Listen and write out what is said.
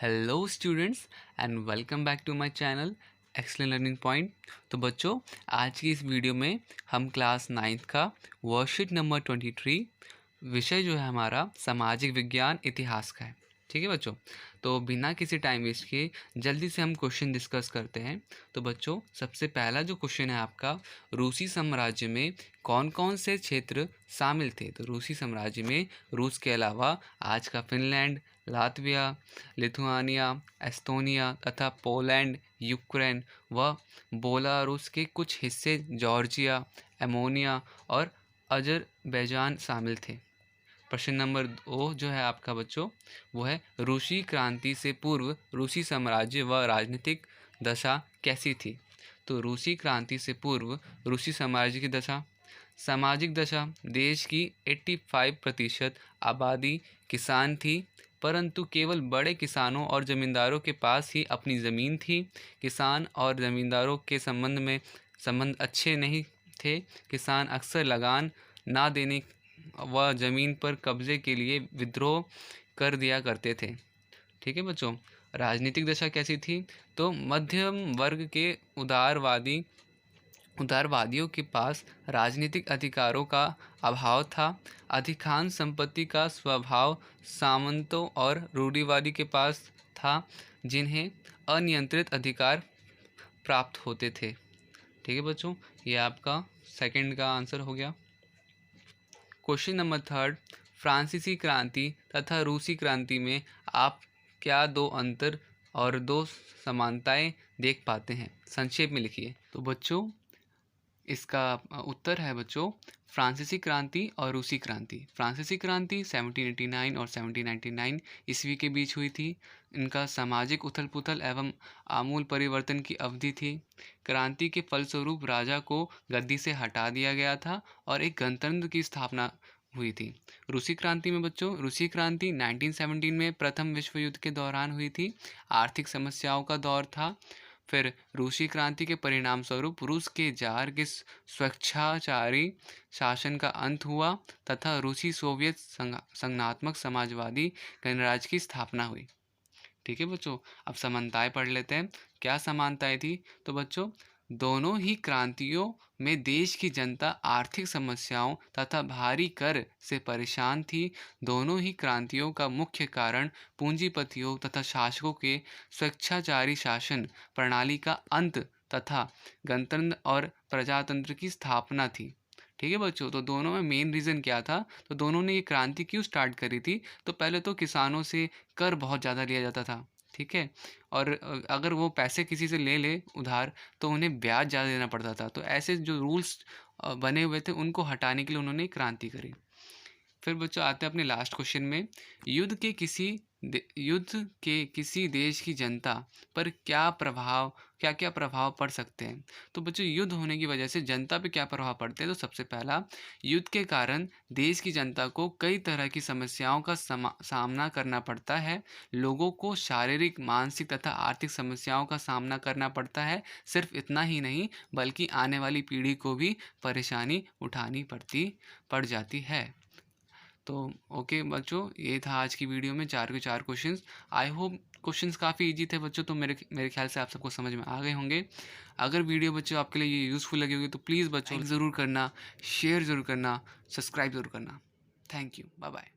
Hello students and welcome back to my channel excellent learning point. तो बच्चों, आज की इस वीडियो में हम क्लास 9th का वर्कशीट नंबर 23 विषय जो है हमारा सामाजिक विज्ञान इतिहास का है। ठीक है बच्चों, तो बिना किसी टाइम वेस्ट के जल्दी से हम क्वेश्चन डिस्कस करते हैं। तो बच्चों, सबसे पहला जो क्वेश्चन है आपका, रूसी साम्राज्य में कौन कौन से क्षेत्र शामिल थे। तो रूसी साम्राज्य में रूस के अलावा आज का फिनलैंड, लातविया, लिथुआनिया, एस्टोनिया तथा पोलैंड, यूक्रेन व बेलारूस के कुछ हिस्से, जॉर्जिया, एमोनिया और अजरबैजान शामिल थे। प्रश्न नंबर 2 जो है आपका बच्चों, वो है रूसी क्रांति से पूर्व रूसी साम्राज्य व राजनीतिक दशा कैसी थी। तो रूसी क्रांति से पूर्व रूसी साम्राज्य की दशा, सामाजिक दशा, देश की 85% आबादी किसान थी, परंतु केवल बड़े किसानों और ज़मींदारों के पास ही अपनी ज़मीन थी। किसान और ज़मींदारों के संबंध अच्छे नहीं थे। किसान अक्सर लगान ना देने व ज़मीन पर कब्जे के लिए विद्रोह कर दिया करते थे। ठीक है बच्चों। राजनीतिक दशा कैसी थी, तो मध्यम वर्ग के उदारवादियों के पास राजनीतिक अधिकारों का अभाव था। अधिकांश संपत्ति का स्वभाव सामंतों और रूढ़िवादी के पास था, जिन्हें अनियंत्रित अधिकार प्राप्त होते थे। ठीक है बच्चों, ये आपका सेकंड का आंसर हो गया। क्वेश्चन नंबर 3, फ्रांसीसी क्रांति तथा रूसी क्रांति में आप क्या दो अंतर और दो समानताएं देख पाते हैं, संक्षेप में लिखिए। तो बच्चों, इसका उत्तर है बच्चों, फ्रांसीसी क्रांति और रूसी क्रांति। फ्रांसीसी क्रांति 1789 और 1799 ईस्वी के बीच हुई थी। इनका सामाजिक उथल पुथल एवं आमूल परिवर्तन की अवधि थी। क्रांति के फलस्वरूप राजा को गद्दी से हटा दिया गया था और एक गणतंत्र की स्थापना हुई थी। रूसी क्रांति में बच्चों, रूसी क्रांति 1917 में प्रथम विश्व युद्ध के दौरान हुई थी। आर्थिक समस्याओं का दौर था। फिर रूसी क्रांति के परिणाम स्वरूप रूस के जार के स्वेच्छाचारी शासन का अंत हुआ तथा रूसी सोवियत संघात्मक समाजवादी गणराज्य की स्थापना हुई। ठीक है बच्चों, अब समानताएं पढ़ लेते हैं। क्या समानताएं थी, तो बच्चों, दोनों ही क्रांतियों में देश की जनता आर्थिक समस्याओं तथा भारी कर से परेशान थी। दोनों ही क्रांतियों का मुख्य कारण पूंजीपतियों तथा शासकों के स्वेच्छाचारी शासन प्रणाली का अंत तथा गणतंत्र और प्रजातंत्र की स्थापना थी। ठीक है बच्चों, तो दोनों में मेन रीज़न क्या था, तो दोनों ने ये क्रांति क्यों स्टार्ट करी थी। तो पहले तो किसानों से कर बहुत ज़्यादा लिया जाता था। ठीक है, और अगर वो पैसे किसी से ले उधार, तो उन्हें ब्याज ज़्यादा देना पड़ता था। तो ऐसे जो रूल्स बने हुए थे, उनको हटाने के लिए उन्होंने क्रांति करी। फिर बच्चों, आते हैं अपने लास्ट क्वेश्चन में। युद्ध के किसी देश की जनता पर क्या क्या प्रभाव पड़ सकते हैं। तो बच्चों, युद्ध होने की वजह से जनता पे क्या प्रभाव पड़ते हैं। तो सबसे पहला, युद्ध के कारण देश की जनता को कई तरह की समस्याओं का सामना करना पड़ता है। लोगों को शारीरिक, मानसिक तथा आर्थिक समस्याओं का सामना करना पड़ता है। सिर्फ इतना ही नहीं, बल्कि आने वाली पीढ़ी को भी परेशानी उठानी पड़ जाती है। तो ओके बच्चों, ये था आज की वीडियो में 4 के 4 क्वेश्चंस। आई होप क्वेश्चंस काफ़ी इजी थे बच्चों, तो मेरे ख्याल से आप सबको समझ में आ गए होंगे। अगर वीडियो बच्चों आपके लिए ये यूज़फुल लगी होगी, तो प्लीज़ बच्चों ज़रूर करना, शेयर ज़रूर करना, सब्सक्राइब ज़रूर करना। Thank you, bye bye.